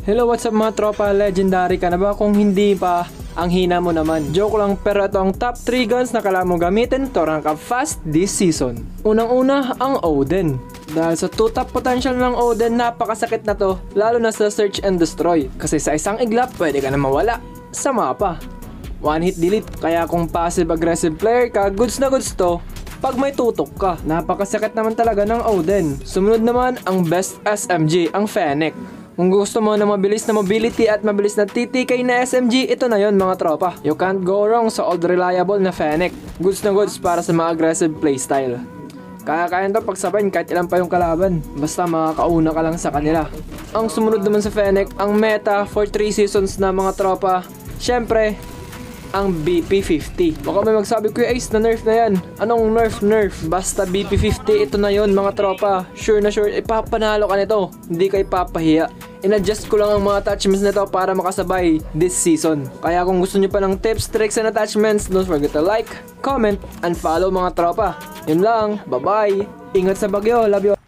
Hello, what's up mga tropa? Legendary ka na ba? Kung hindi pa, ang hina mo naman. Joke lang, pero ito ang top 3 guns na kailangan mo gamitin to rank up fast this season. Unang-una, ang Odin. Dahil sa 2 top potential ng Odin, napakasakit na to, lalo na sa search and destroy. Kasi sa isang iglap, pwede ka na mawala sa mapa. One hit delete, kaya kung passive aggressive player ka, goods na goods to. Pag may tutok ka, napakasakit naman talaga ng Odin. Sumunod naman ang best SMG, ang Fennec. Kung gusto mo na mabilis na mobility at mabilis na TTK na SMG, ito na yon mga tropa. You can't go wrong sa old reliable na Fennec. Goods na goods para sa mga aggressive playstyle. Kaya to pagsabayin kahit ilan pa yung kalaban. Basta makakauna ka lang sa kanila. Ang sumunod naman sa Fennec, ang meta for 3 seasons na mga tropa, syempre, ang BP50. Baka may magsabi ko, Ace, na nerf na yan. Anong nerf? Basta BP50, ito na yon mga tropa. Sure na sure, ipapanalo ka nito. Hindi ka ipapahiya. In-adjust ko lang ang mga attachments nito para makasabay this season. Kaya kung gusto nyo pa ng tips, tricks, and attachments, don't forget to like, comment, and follow mga tropa. Yun lang, bye-bye. Ingat sa bagyo, love you.